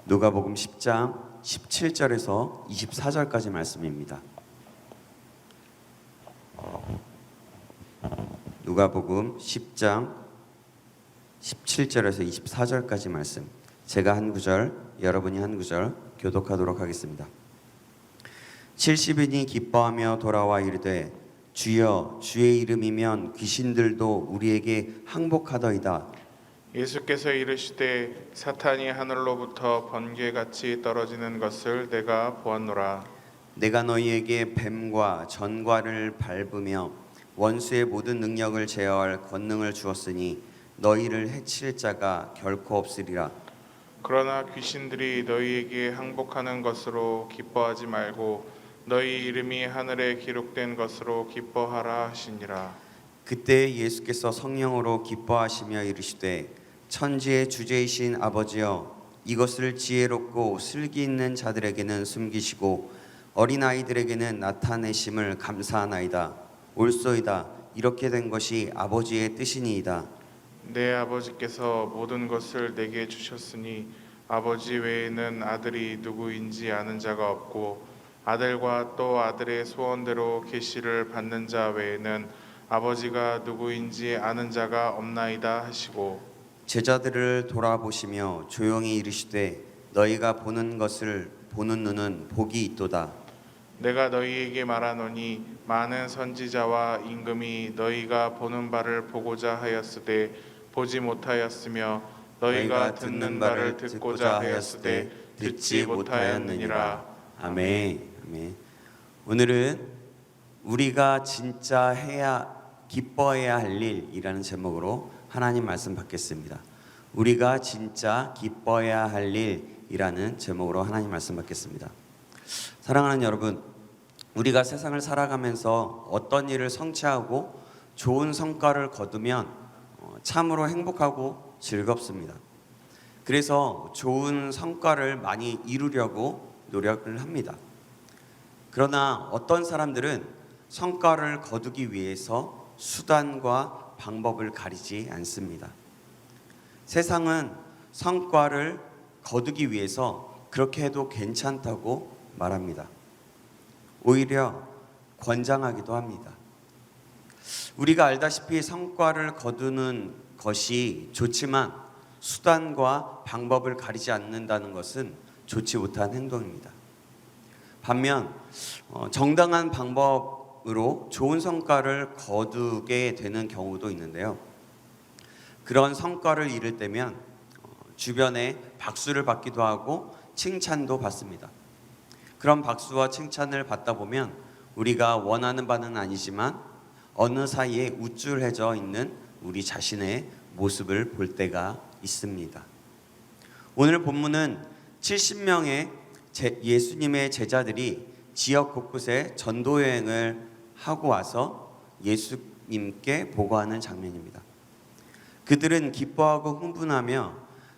누가복음 10장 17절에서 24절까지 말씀입니다. 누가복음 10장 17절에서 24절까지 말씀, 제가 한 구절, 여러분이 한 구절 교독하도록 하겠습니다. 70인이 기뻐하며 돌아와 이르되 주여, 주의 이름이면 귀신들도 우리에게 항복하더이다. 예수께서 이르시되 사탄이 하늘로부터 번개같이 떨어지는 것을 내가 보았노라. 내가 너희에게 뱀과 전과를 밟으며 원수의 모든 능력을 제어할 권능을 주었으니 너희를 해칠 자가 결코 없으리라. 그러나 귀신들이 너희에게 항복하는 것으로 기뻐하지 말고 너희 이름이 하늘에 기록된 것으로 기뻐하라 하시니라. 그때 예수께서 성령으로 기뻐하시며 이르시되 천지의 주제이신 아버지여, 이것을 지혜롭고 슬기 있는 자들에게는 숨기시고 어린아이들에게는 나타내심을 감사하나이다. 옳소이다. 이렇게 된 것이 아버지의 뜻이니이다. 내 아버지께서 모든 것을 내게 주셨으니 아버지 외에는 아들이 누구인지 아는 자가 없고 아들과 또 아들의 소원대로 계시를 받는 자 외에는 아버지가 누구인지 아는 자가 없나이다 하시고, 제자들을 돌아보시며 조용히 이르시되 너희가 보는 것을 보는 눈은 복이 있도다. 내가 너희에게 말하노니 많은 선지자와 임금이 너희가 보는 바를 보고자 하였으되 보지 못하였으며 너희가 듣는 바를 듣고자 하였으되 듣지 못하였느니라. 아멘. 아멘. 오늘은 우리가 진짜 기뻐해야 할 일이라는 제목으로 하나님 말씀 받겠습니다. 우리가 진짜 기뻐해야 할 일이라는 제목으로 하나님 말씀 받겠습니다. 사랑하는 여러분, 우리가 세상을 살아가면서 어떤 일을 성취하고 좋은 성과를 거두면 참으로 행복하고 즐겁습니다. 그래서 좋은 성과를 많이 이루려고 노력을 합니다. 그러나 어떤 사람들은 성과를 거두기 위해서 수단과 방법을 가리지 않습니다. 세상은 성과를 거두기 위해서 그렇게 해도 괜찮다고 말합니다. 오히려 권장하기도 합니다. 우리가 알다시피 성과를 거두는 것이 좋지만 수단과 방법을 가리지 않는다는 것은 좋지 못한 행동입니다. 반면 정당한 방법으로 좋은 성과를 거두게 되는 경우도 있는데요. 그런 성과를 이룰 때면 주변에 박수를 받기도 하고 칭찬도 받습니다. 그런 박수와 칭찬을 받다 보면 우리가 원하는 바는 아니지만 어느 사이에 우쭐해져 있는 우리 자신의 모습을 볼 때가 있습니다. 오늘 본문은 70명의 예수님의 제자들이 지역 곳곳에 전도 여행을 하고 와서 예수님께 보고하는 장면입니다. 그들은 기뻐하고 흥분하며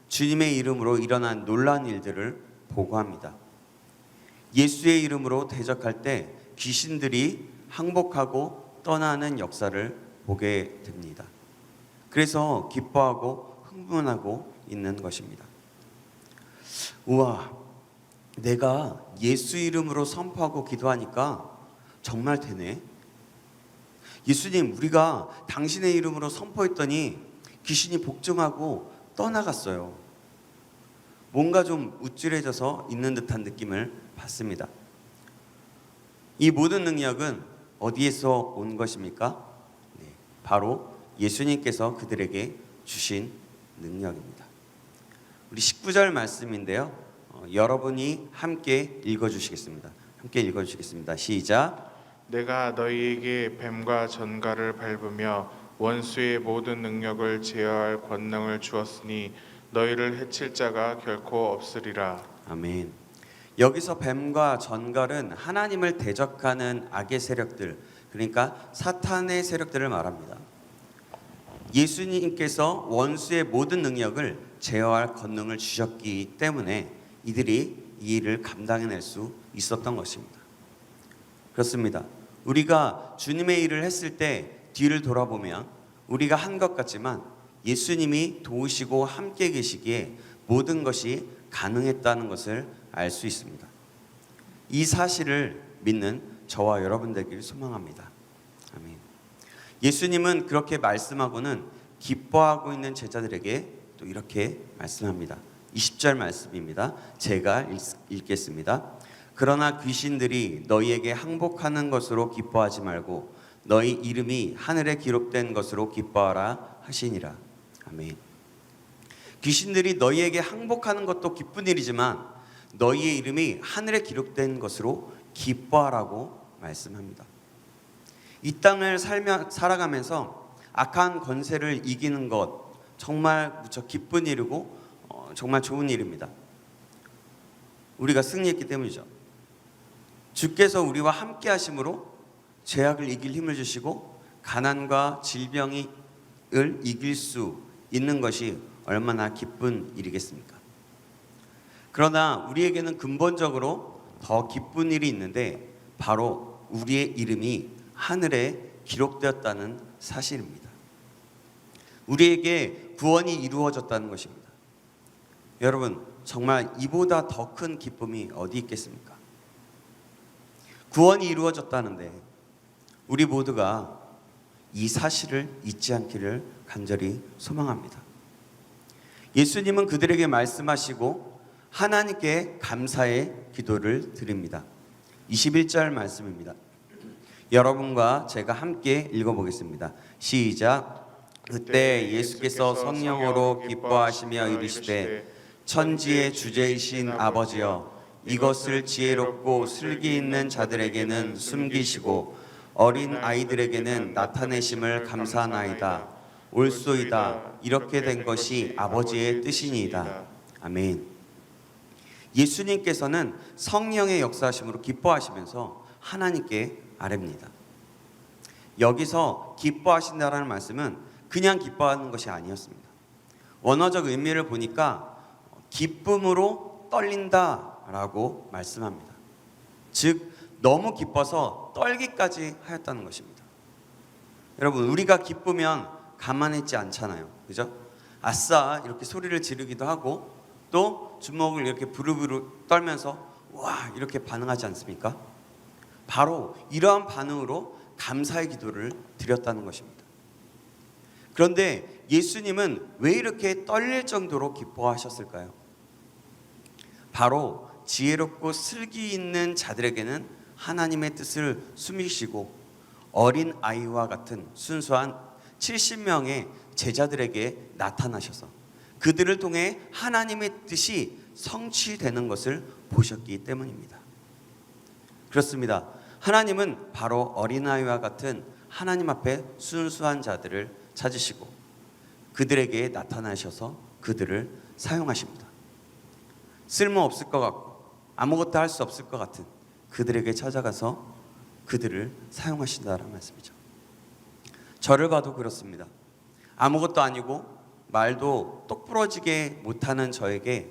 주님의 이름으로 일어난 놀라운 일들을 보고합니다. 예수의 이름으로 대적할 때 귀신들이 항복하고 떠나는 역사를 보게 됩니다. 그래서 기뻐하고 흥분하고 있는 것입니다. 우와, 내가 예수 이름으로 선포하고 기도하니까 정말 되네. 예수님, 우리가 당신의 이름으로 선포했더니 귀신이 복종하고 떠나갔어요. 뭔가 좀 우쭐해져서 있는 듯한 느낌을 받습니다. 이 모든 능력은 어디에서 온 것입니까? 네, 바로 예수님께서 그들에게 주신 능력입니다. 우리 19절 말씀인데요. 여러분이 함께 읽어주시겠습니다. 함께 읽어주시겠습니다. 시작. 내가 너희에게 뱀과 전갈을 밟으며 원수의 모든 능력을 제어할 권능을 주었으니 너희를 해칠 자가 결코 없으리라. 아멘. 여기서 뱀과 전갈은 하나님을 대적하는 악의 세력들, 그러니까 사탄의 세력들을 말합니다. 예수님께서 원수의 모든 능력을 제어할 권능을 주셨기 때문에 이들이 이 일을 감당해낼 수 있었던 것입니다. 그렇습니다. 우리가 주님의 일을 했을 때 뒤를 돌아보면 우리가 한 것 같지만 예수님이 도우시고 함께 계시기에 모든 것이 가능했다는 것을 알 수 있습니다. 이 사실을 믿는 저와 여러분 되기를 소망합니다. 아멘. 예수님은 그렇게 말씀하고는 기뻐하고 있는 제자들에게 또 이렇게 말씀합니다. 20절 말씀입니다. 제가 읽겠습니다. 그러나 귀신들이 너희에게 항복하는 것으로 기뻐하지 말고 너희 이름이 하늘에 기록된 것으로 기뻐하라 하시니라. 아멘. 귀신들이 너희에게 항복하는 것도 기쁜 일이지만 너희의 이름이 하늘에 기록된 것으로 기뻐하라고 말씀합니다. 이 땅을 살아가면서 악한 권세를 이기는 것 정말 무척 기쁜 일이고 정말 좋은 일입니다. 우리가 승리했기 때문이죠. 주께서 우리와 함께 하심으로 죄악을 이길 힘을 주시고 가난과 질병을 이길 수 있는 것이 얼마나 기쁜 일이겠습니까? 그러나 우리에게는 근본적으로 더 기쁜 일이 있는데 바로 우리의 이름이 하늘에 기록되었다는 사실입니다. 우리에게 구원이 이루어졌다는 것입니다. 여러분, 정말 이보다 더 큰 기쁨이 어디 있겠습니까? 구원이 이루어졌다는데 우리 모두가 이 사실을 잊지 않기를 간절히 소망합니다. 예수님은 그들에게 말씀하시고 하나님께 감사의 기도를 드립니다. 21절 말씀입니다. 여러분과 제가 함께 읽어보겠습니다. 시작. 그때 예수께서 성령으로 기뻐하시며 이르시되 천지의 주제이신 아버지여 이것을 지혜롭고 슬기 있는 자들에게는 숨기시고 어린 아이들에게는 나타내심을 감사하나이다. 옳소이다. 이렇게 된 것이 아버지의 뜻이니이다. 아멘. 예수님께서는 성령의 역사하심으로 기뻐하시면서 하나님께 아뢰입니다. 여기서 기뻐하신다라는 말씀은 그냥 기뻐하는 것이 아니었습니다. 원어적 의미를 보니까 기쁨으로 떨린다라고 말씀합니다. 즉 너무 기뻐서 떨기까지 하였다는 것입니다. 여러분, 우리가 기쁘면 가만히 있지 않잖아요. 그죠? 아싸 이렇게 소리를 지르기도 하고 또 주먹을 이렇게 부르부르 떨면서 와 이렇게 반응하지 않습니까? 바로 이러한 반응으로 감사의 기도를 드렸다는 것입니다. 그런데 예수님은 왜 이렇게 떨릴 정도로 기뻐하셨을까요? 바로 지혜롭고 슬기 있는 자들에게는 하나님의 뜻을 숨기시고 어린 아이와 같은 순수한 70명의 제자들에게 나타나셔서 그들을 통해 하나님의 뜻이 성취되는 것을 보셨기 때문입니다. 그렇습니다. 하나님은 바로 어린아이와 같은 하나님 앞에 순수한 자들을 찾으시고 그들에게 나타나셔서 그들을 사용하십니다. 쓸모없을 것 같고 아무것도 할 수 없을 것 같은 그들에게 찾아가서 그들을 사용하신다는 말씀이죠. 저를 봐도 그렇습니다. 아무것도 아니고 말도 똑부러지게 못하는 저에게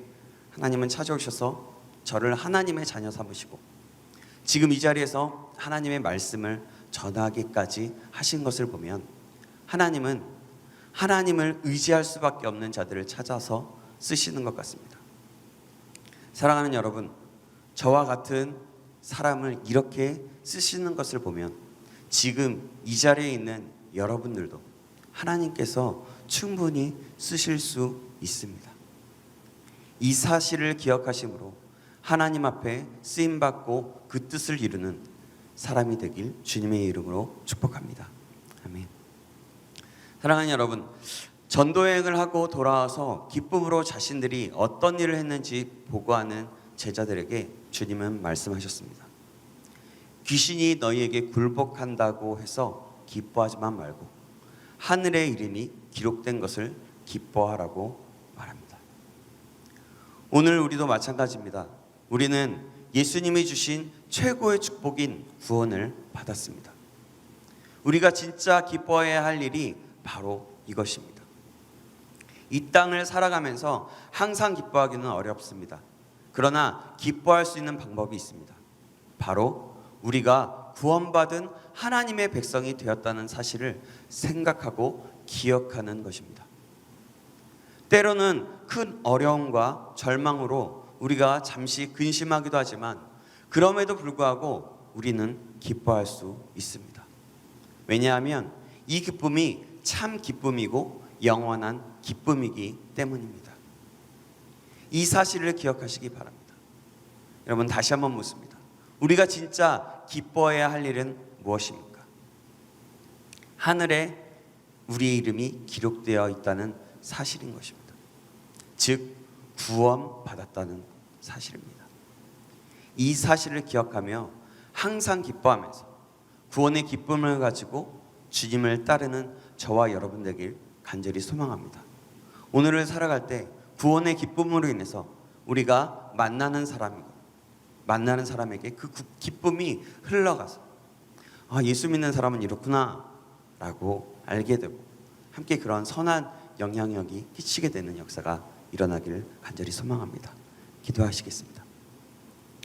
하나님은 찾아오셔서 저를 하나님의 자녀 삼으시고 지금 이 자리에서 하나님의 말씀을 전하기까지 하신 것을 보면 하나님은 하나님을 의지할 수밖에 없는 자들을 찾아서 쓰시는 것 같습니다. 사랑하는 여러분, 저와 같은 사람을 이렇게 쓰시는 것을 보면 지금 이 자리에 있는 여러분들도 하나님께서 충분히 쓰실 수 있습니다. 이 사실을 기억하심으로 하나님 앞에 쓰임받고 그 뜻을 이루는 사람이 되길 주님의 이름으로 축복합니다. 아멘. 사랑하는 여러분, 전도여행을 하고 돌아와서 기쁨으로 자신들이 어떤 일을 했는지 보고하는 제자들에게 주님은 말씀하셨습니다. 귀신이 너희에게 굴복한다고 해서 기뻐하지만 말고 하늘의 이름이 기록된 것을 기뻐하라고 말합니다. 오늘 우리도 마찬가지입니다. 우리는 예수님이 주신 최고의 축복인 구원을 받았습니다. 우리가 진짜 기뻐해야 할 일이 바로 이것입니다. 이 땅을 살아가면서 항상 기뻐하기는 어렵습니다. 그러나 기뻐할 수 있는 방법이 있습니다. 바로 우리가 구원받은 하나님의 백성이 되었다는 사실을 생각하고 기억하는 것입니다. 때로는 큰 어려움과 절망으로 우리가 잠시 근심하기도 하지만 그럼에도 불구하고 우리는 기뻐할 수 있습니다. 왜냐하면 이 기쁨이 참 기쁨이고 영원한 기쁨이기 때문입니다. 이 사실을 기억하시기 바랍니다. 여러분, 다시 한번 묻습니다. 우리가 진짜 기뻐해야 할 일은 무엇입니까? 하늘에 우리의 이름이 기록되어 있다는 사실인 것입니다. 즉 구원받았다는 사실입니다. 이 사실을 기억하며 항상 기뻐하면서 구원의 기쁨을 가지고 주님을 따르는 저와 여러분 되길 간절히 소망합니다. 오늘을 살아갈 때 구원의 기쁨으로 인해서 우리가 만나는 사람에게 그 기쁨이 흘러가서 예수 믿는 사람은 이렇구나 라고 알게 되고 함께 그런 선한 영향력이 끼치게 되는 역사가 일어나기를 간절히 소망합니다. 기도하시겠습니다.